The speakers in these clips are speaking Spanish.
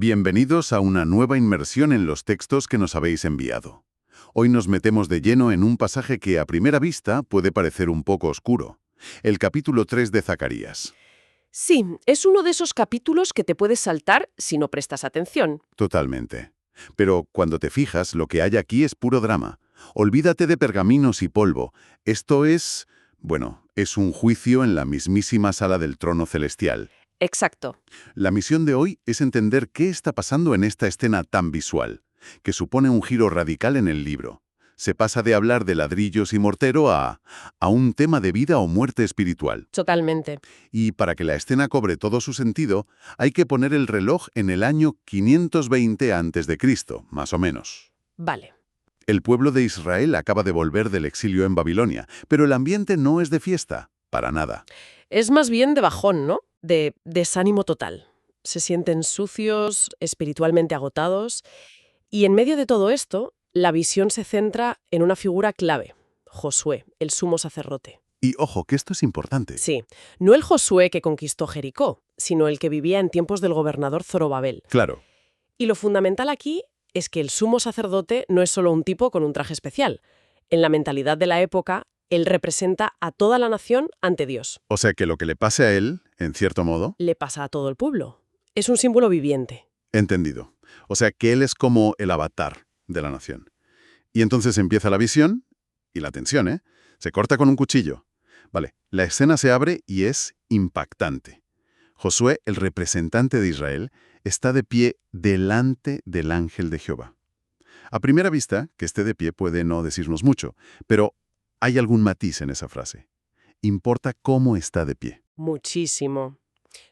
Bienvenidos a una nueva inmersión en los textos que nos habéis enviado. Hoy nos metemos de lleno en un pasaje que a primera vista puede parecer un poco oscuro. El capítulo 3 de Zacarías. Sí, es uno de esos capítulos que te puedes saltar si no prestas atención. Totalmente. Pero cuando te fijas, lo que hay aquí es puro drama. Olvídate de pergaminos y polvo. Esto es, es un juicio en la mismísima sala del trono celestial. Exacto. La misión de hoy es entender qué está pasando en esta escena tan visual, que supone un giro radical en el libro. Se pasa de hablar de ladrillos y mortero a un tema de vida o muerte espiritual. Totalmente. Y para que la escena cobre todo su sentido, hay que poner el reloj en el año 520 a.C., más o menos. Vale. El pueblo de Israel acaba de volver del exilio en Babilonia, pero el ambiente no es de fiesta, para nada. Es más bien de bajón, ¿no? De desánimo total. Se sienten sucios, espiritualmente agotados. Y en medio de todo esto, la visión se centra en una figura clave, Josué, el sumo sacerdote. Y ojo, que esto es importante. Sí, no el Josué que conquistó Jericó, sino el que vivía en tiempos del gobernador Zorobabel. Claro. Y lo fundamental aquí es que el sumo sacerdote no es solo un tipo con un traje especial. En la mentalidad de la época, él representa a toda la nación ante Dios. O sea que lo que le pase a él, en cierto modo... Le pasa a todo el pueblo. Es un símbolo viviente. Entendido. O sea que él es como el avatar de la nación. Y entonces empieza la visión y la tensión, ¿eh? Se corta con un cuchillo. Vale, la escena se abre y es impactante. Josué, el representante de Israel, está de pie delante del ángel de Jehová. A primera vista, que esté de pie puede no decirnos mucho, pero hay algún matiz en esa frase. Importa cómo está de pie. Muchísimo.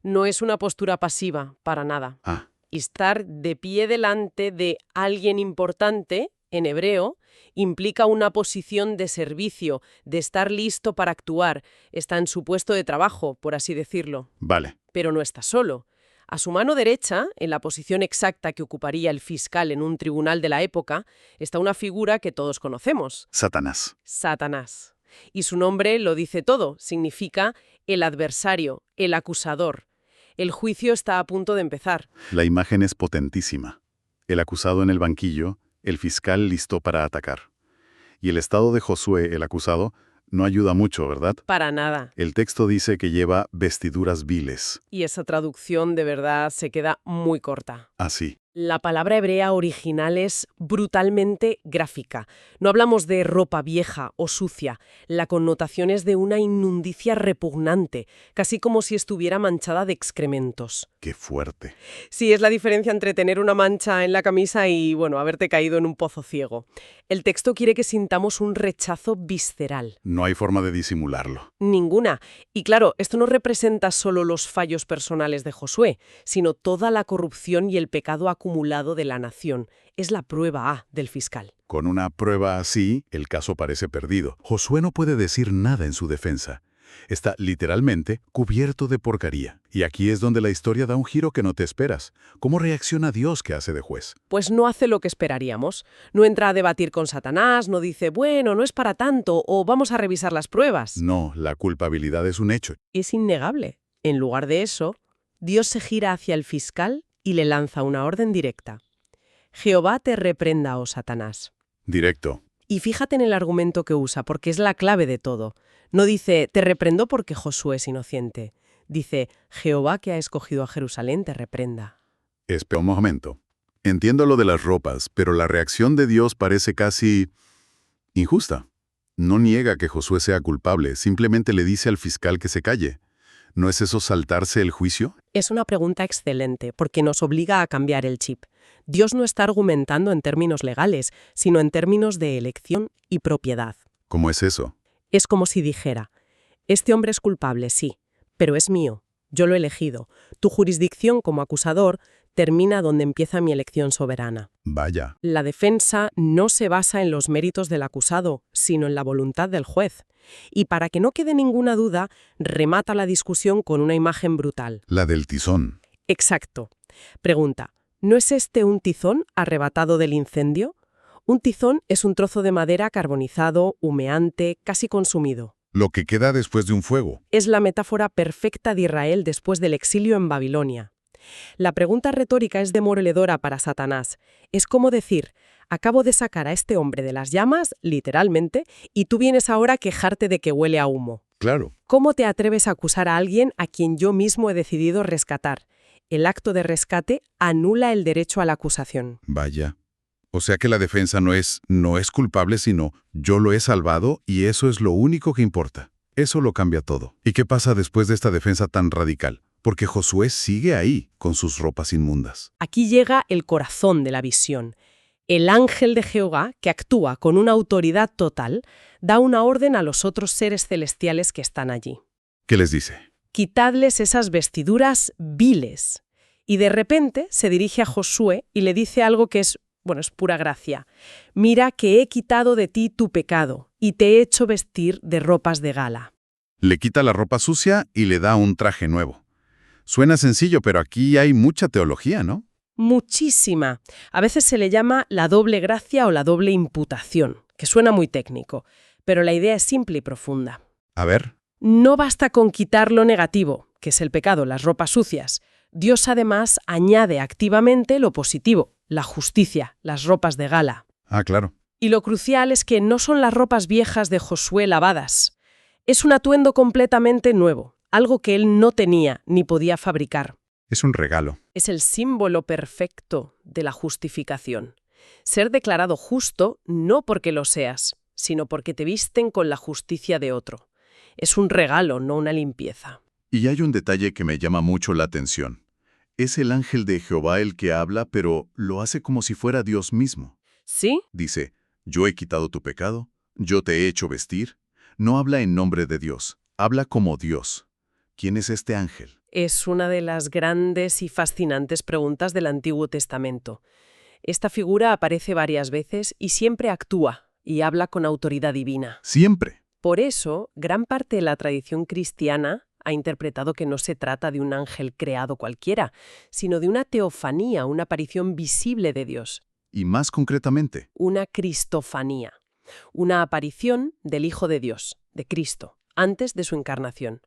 No es una postura pasiva, para nada. Ah, Estar de pie delante de alguien importante, en hebreo, implica una posición de servicio, de estar listo para actuar. Está en su puesto de trabajo, por así decirlo. vale. Pero no está solo. A su mano derecha, en la posición exacta que ocuparía el fiscal en un tribunal de la época, está una figura que todos conocemos, Satanás. Satanás. Y su nombre lo dice todo, significa el adversario, el acusador. El juicio está a punto de empezar. La imagen es potentísima. El acusado en el banquillo, el fiscal listo para atacar. Y el estado de Josué, el acusado, no ayuda mucho, ¿verdad? Para nada. El texto dice que lleva vestiduras viles. Y esa traducción de verdad se queda muy corta. Así. La palabra hebrea original es brutalmente gráfica. No hablamos de ropa vieja o sucia. La connotación es de una inmundicia repugnante, casi como si estuviera manchada de excrementos. ¡Qué fuerte! Sí, es la diferencia entre tener una mancha en la camisa y, haberte caído en un pozo ciego. El texto quiere que sintamos un rechazo visceral. No hay forma de disimularlo. Ninguna. Y claro, esto no representa solo los fallos personales de Josué, sino toda la corrupción y el pecado acumulado de la nación. Es la prueba A del fiscal. Con una prueba así, el caso parece perdido. Josué no puede decir nada en su defensa. Está literalmente cubierto de porquería. Y aquí es donde la historia da un giro que no te esperas. ¿Cómo reacciona Dios que hace de juez? Pues no hace lo que esperaríamos. No entra a debatir con Satanás, no dice, bueno, no es para tanto, o vamos a revisar las pruebas. No, la culpabilidad es un hecho. Es innegable. En lugar de eso, Dios se gira hacia el fiscal y le lanza una orden directa. Jehová te reprenda, oh Satanás. Directo. Y fíjate en el argumento que usa, porque es la clave de todo. No dice, te reprendo porque Josué es inocente. Dice, Jehová que ha escogido a Jerusalén te reprenda. Espera un momento. Entiendo lo de las ropas, pero la reacción de Dios parece casi injusta. No niega que Josué sea culpable, simplemente le dice al fiscal que se calle. ¿No es eso saltarse el juicio? Es una pregunta excelente, porque nos obliga a cambiar el chip. Dios no está argumentando en términos legales, sino en términos de elección y propiedad. ¿Cómo es eso? Es como si dijera, este hombre es culpable, sí, pero es mío, yo lo he elegido. Tu jurisdicción como acusador termina donde empieza mi elección soberana. Vaya. La defensa no se basa en los méritos del acusado, sino en la voluntad del juez. Y para que no quede ninguna duda, remata la discusión con una imagen brutal. La del tizón. Exacto. Pregunta, ¿no es este un tizón arrebatado del incendio? Un tizón es un trozo de madera carbonizado, humeante, casi consumido. Lo que queda después de un fuego. Es la metáfora perfecta de Israel después del exilio en Babilonia. La pregunta retórica es demoledora para Satanás. Es como decir, acabo de sacar a este hombre de las llamas, literalmente, y tú vienes ahora a quejarte de que huele a humo. Claro. ¿Cómo te atreves a acusar a alguien a quien yo mismo he decidido rescatar? El acto de rescate anula el derecho a la acusación. Vaya. O sea que la defensa no es culpable, sino yo lo he salvado y eso es lo único que importa. Eso lo cambia todo. ¿Y qué pasa después de esta defensa tan radical? Porque Josué sigue ahí, con sus ropas inmundas. Aquí llega el corazón de la visión. El ángel de Jehová, que actúa con una autoridad total, da una orden a los otros seres celestiales que están allí. ¿Qué les dice? Quitadles esas vestiduras viles. Y de repente se dirige a Josué y le dice algo que es pura gracia. Mira que he quitado de ti tu pecado y te he hecho vestir de ropas de gala. Le quita la ropa sucia y le da un traje nuevo. Suena sencillo, pero aquí hay mucha teología, ¿no? Muchísima. A veces se le llama la doble gracia o la doble imputación, que suena muy técnico, pero la idea es simple y profunda. A ver. No basta con quitar lo negativo, que es el pecado, las ropas sucias. Dios además añade activamente lo positivo, la justicia, las ropas de gala. Ah, claro. Y lo crucial es que no son las ropas viejas de Josué lavadas. Es un atuendo completamente nuevo, algo que él no tenía ni podía fabricar. Es un regalo. Es el símbolo perfecto de la justificación. Ser declarado justo no porque lo seas, sino porque te visten con la justicia de otro. Es un regalo, no una limpieza. Y hay un detalle que me llama mucho la atención. Es el ángel de Jehová el que habla, pero lo hace como si fuera Dios mismo. ¿Sí? Dice, yo he quitado tu pecado, yo te he hecho vestir. No habla en nombre de Dios, habla como Dios. ¿Quién es este ángel? Es una de las grandes y fascinantes preguntas del Antiguo Testamento. Esta figura aparece varias veces y siempre actúa y habla con autoridad divina. Siempre. Por eso, gran parte de la tradición cristiana ha interpretado que no se trata de un ángel creado cualquiera, sino de una teofanía, una aparición visible de Dios. Y más concretamente, Una cristofanía, una aparición del Hijo de Dios, de Cristo, antes de su encarnación.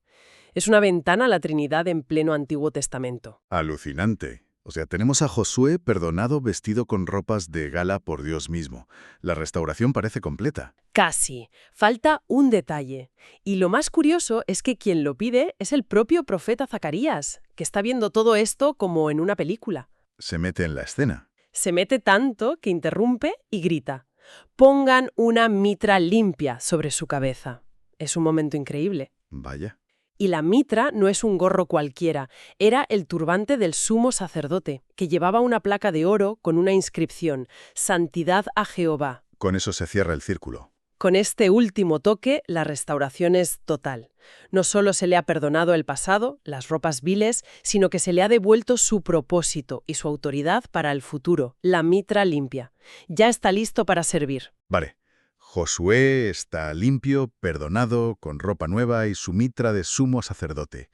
Es una ventana a la Trinidad en pleno Antiguo Testamento. alucinante. O sea, tenemos a Josué perdonado vestido con ropas de gala por Dios mismo. La restauración parece completa. Casi. Falta un detalle. Y lo más curioso es que quien lo pide es el propio profeta Zacarías, que está viendo todo esto como en una película. Se mete en la escena. Se mete tanto que interrumpe y grita: «Pongan una mitra limpia sobre su cabeza». Es un momento increíble. Vaya. Y la mitra no es un gorro cualquiera, era el turbante del sumo sacerdote, que llevaba una placa de oro con una inscripción: «Santidad a Jehová». Con eso se cierra el círculo. Con este último toque, la restauración es total. No solo se le ha perdonado el pasado, las ropas viles, sino que se le ha devuelto su propósito y su autoridad para el futuro, la mitra limpia. Ya está listo para servir. Vale. Josué está limpio, perdonado, con ropa nueva y su mitra de sumo sacerdote.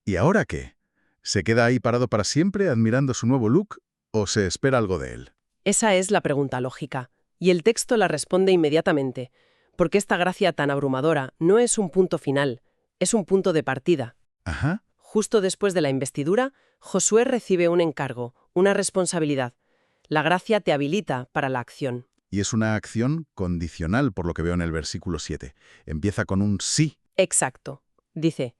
¿Y ahora qué? ¿Se queda ahí parado para siempre admirando su nuevo look o se espera algo de él? Esa es la pregunta lógica. Y el texto la responde inmediatamente, porque esta gracia tan abrumadora no es un punto final, es un punto de partida. Ajá. Justo después de la investidura, Josué recibe un encargo, una responsabilidad. La gracia te habilita para la acción. Y es una acción condicional, por lo que veo en el versículo 7. Empieza con un sí. Exacto. Dice: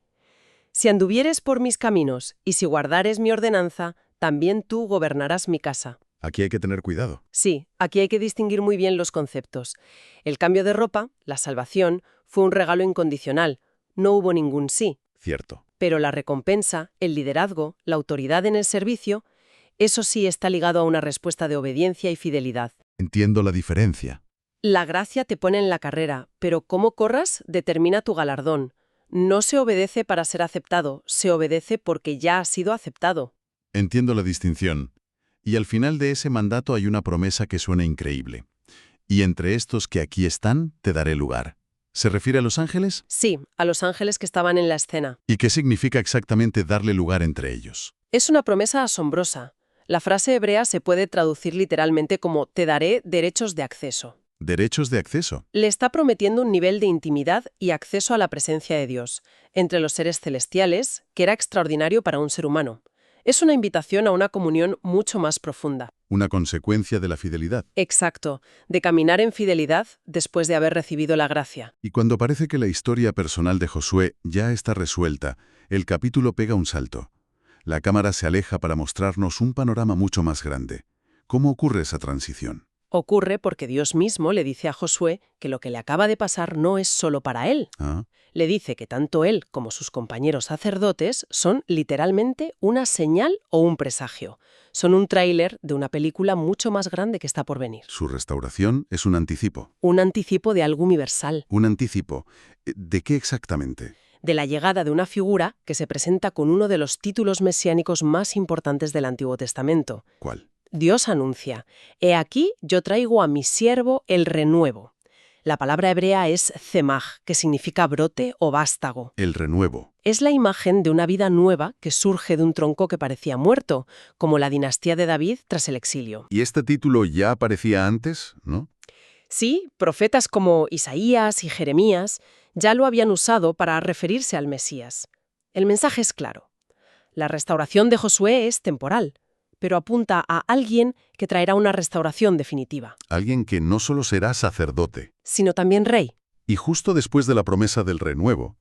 «Si anduvieres por mis caminos y si guardares mi ordenanza, también tú gobernarás mi casa». Aquí hay que tener cuidado. Sí, aquí hay que distinguir muy bien los conceptos. El cambio de ropa, la salvación, fue un regalo incondicional. No hubo ningún sí. Cierto. Pero la recompensa, el liderazgo, la autoridad en el servicio, eso sí está ligado a una respuesta de obediencia y fidelidad. Entiendo la diferencia. La gracia te pone en la carrera, pero cómo corras determina tu galardón. No se obedece para ser aceptado, se obedece porque ya ha sido aceptado. Entiendo la distinción. Y al final de ese mandato hay una promesa que suena increíble. Y entre estos que aquí están, te daré lugar. ¿Se refiere a los ángeles? Sí, a los ángeles que estaban en la escena. ¿Y qué significa exactamente darle lugar entre ellos? Es una promesa asombrosa. La frase hebrea se puede traducir literalmente como «te daré derechos de acceso». ¿Derechos de acceso? Le está prometiendo un nivel de intimidad y acceso a la presencia de Dios, entre los seres celestiales, que era extraordinario para un ser humano. Es una invitación a una comunión mucho más profunda. Una consecuencia de la fidelidad. Exacto, de caminar en fidelidad después de haber recibido la gracia. Y cuando parece que la historia personal de Josué ya está resuelta, el capítulo pega un salto. La cámara se aleja para mostrarnos un panorama mucho más grande. ¿Cómo ocurre esa transición? Ocurre porque Dios mismo le dice a Josué que lo que le acaba de pasar no es solo para él. Ah, Le dice que tanto él como sus compañeros sacerdotes son literalmente una señal o un presagio. Son un tráiler de una película mucho más grande que está por venir. su restauración es un anticipo. Un anticipo de algo universal, ¿Un anticipo? ¿De qué exactamente? de la llegada de una figura que se presenta con uno de los títulos mesiánicos más importantes del Antiguo Testamento. ¿Cuál? Dios anuncia: «He aquí, yo traigo a mi siervo el renuevo». La palabra hebrea es zemaj, que significa brote o vástago. El renuevo. Es la imagen de una vida nueva que surge de un tronco que parecía muerto, como la dinastía de David tras el exilio. ¿Y este título ya aparecía antes, no? Sí, profetas como Isaías y Jeremías ya lo habían usado para referirse al Mesías. El mensaje es claro. La restauración de Josué es temporal, pero apunta a alguien que traerá una restauración definitiva, Alguien que no solo será sacerdote. sino también rey. Y justo después de la promesa del renuevo,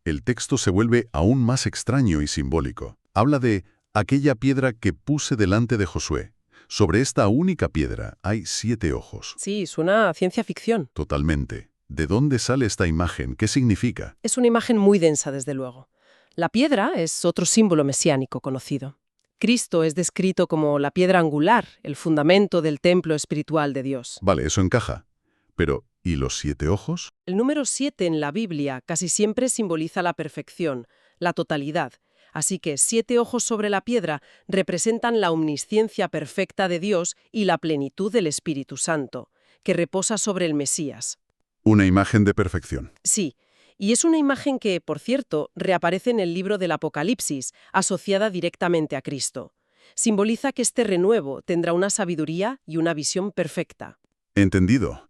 el texto se vuelve aún más extraño y simbólico. Habla de aquella piedra que puse delante de Josué. Sobre esta única piedra hay 7 ojos. Sí, suena a ciencia ficción. Totalmente. ¿De dónde sale esta imagen? ¿Qué significa? Es una imagen muy densa, desde luego. La piedra es otro símbolo mesiánico conocido. Cristo es descrito como la piedra angular, el fundamento del templo espiritual de Dios. Vale, eso encaja. Pero, ¿y los 7 ojos? El número 7 en la Biblia casi siempre simboliza la perfección, la totalidad. Así que 7 ojos sobre la piedra representan la omnisciencia perfecta de Dios y la plenitud del Espíritu Santo, que reposa sobre el Mesías. Una imagen de perfección. Sí, y es una imagen que, por cierto, reaparece en el libro del Apocalipsis, asociada directamente a Cristo. Simboliza que este renuevo tendrá una sabiduría y una visión perfecta. Entendido.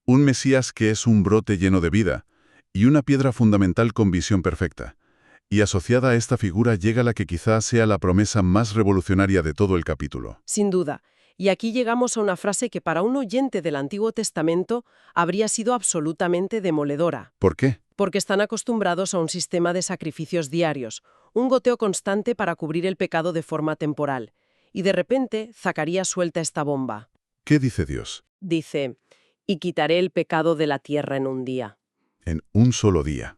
Un Mesías que es un brote lleno de vida y una piedra fundamental con visión perfecta. Y asociada a esta figura llega la que quizás sea la promesa más revolucionaria de todo el capítulo. Sin duda. Y aquí llegamos a una frase que para un oyente del Antiguo Testamento habría sido absolutamente demoledora, ¿Por qué? porque están acostumbrados a un sistema de sacrificios diarios, un goteo constante para cubrir el pecado de forma temporal. Y de repente, Zacarías suelta esta bomba. ¿Qué dice Dios? Dice: «Y quitaré el pecado de la tierra en un día». En un solo día.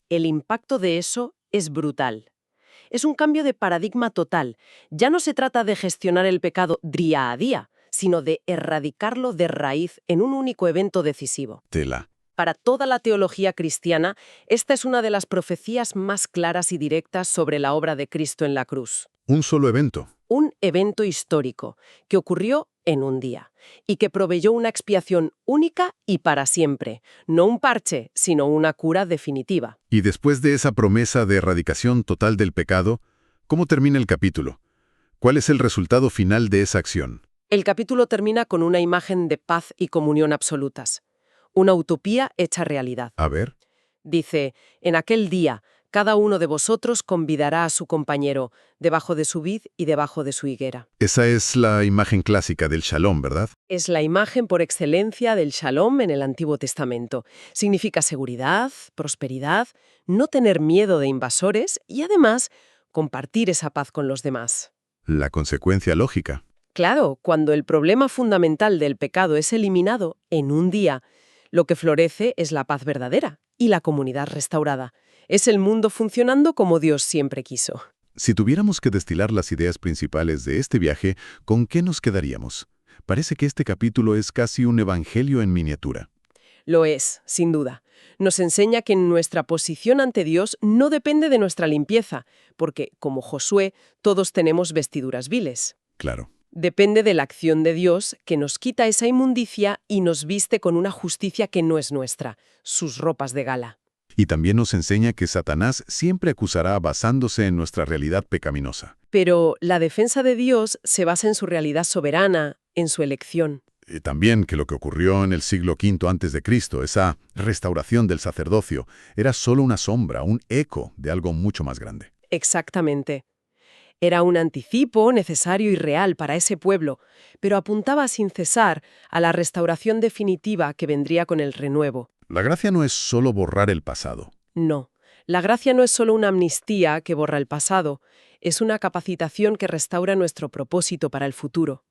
El impacto de eso es brutal. Es un cambio de paradigma total. Ya no se trata de gestionar el pecado día a día, sino de erradicarlo de raíz en un único evento decisivo. Tela. Para toda la teología cristiana, esta es una de las profecías más claras y directas sobre la obra de Cristo en la cruz. Un solo evento. Un evento histórico que ocurrió en un día y que proveyó una expiación única y para siempre. No un parche, sino una cura definitiva. Y después de esa promesa de erradicación total del pecado, ¿cómo termina el capítulo? ¿Cuál es el resultado final de esa acción? El capítulo termina con una imagen de paz y comunión absolutas. Una utopía hecha realidad. A ver. Dice: «En aquel día, cada uno de vosotros convidará a su compañero, debajo de su vid y debajo de su higuera». Esa es la imagen clásica del Shalom, ¿verdad? Es la imagen por excelencia del Shalom en el Antiguo Testamento. Significa seguridad, prosperidad, no tener miedo de invasores y además compartir esa paz con los demás. La consecuencia lógica. Claro, cuando el problema fundamental del pecado es eliminado en un día, lo que florece es la paz verdadera y la comunidad restaurada. Es el mundo funcionando como Dios siempre quiso. Si tuviéramos que destilar las ideas principales de este viaje, ¿con qué nos quedaríamos? Parece que este capítulo es casi un evangelio en miniatura. Lo es, sin duda. Nos enseña que nuestra posición ante Dios no depende de nuestra limpieza, porque, como Josué, todos tenemos vestiduras viles. Claro. Depende de la acción de Dios, que nos quita esa inmundicia y nos viste con una justicia que no es nuestra, sus ropas de gala. Y también nos enseña que Satanás siempre acusará basándose en nuestra realidad pecaminosa. Pero la defensa de Dios se basa en su realidad soberana, en su elección. Y también que lo que ocurrió en el siglo V a.C., esa restauración del sacerdocio, era solo una sombra, un eco de algo mucho más grande. Exactamente. Era un anticipo necesario y real para ese pueblo, pero apuntaba sin cesar a la restauración definitiva que vendría con el renuevo. La gracia no es solo borrar el pasado. No, la gracia no es solo una amnistía que borra el pasado, es una capacitación que restaura nuestro propósito para el futuro.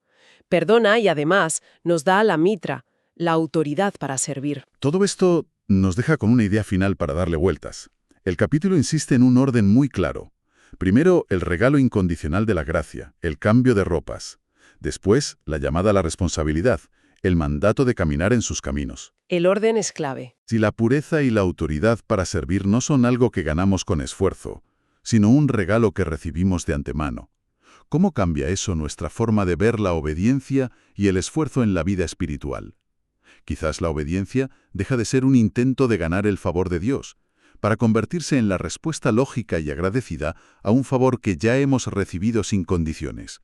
Perdona y además nos da la mitra, la autoridad para servir. Todo esto nos deja con una idea final para darle vueltas. El capítulo insiste en un orden muy claro. Primero, el regalo incondicional de la gracia, el cambio de ropas. Después, la llamada a la responsabilidad, el mandato de caminar en sus caminos. El orden es clave. Si la pureza y la autoridad para servir no son algo que ganamos con esfuerzo, sino un regalo que recibimos de antemano, ¿cómo cambia eso nuestra forma de ver la obediencia y el esfuerzo en la vida espiritual? Quizás la obediencia deja de ser un intento de ganar el favor de Dios, para convertirse en la respuesta lógica y agradecida a un favor que ya hemos recibido sin condiciones.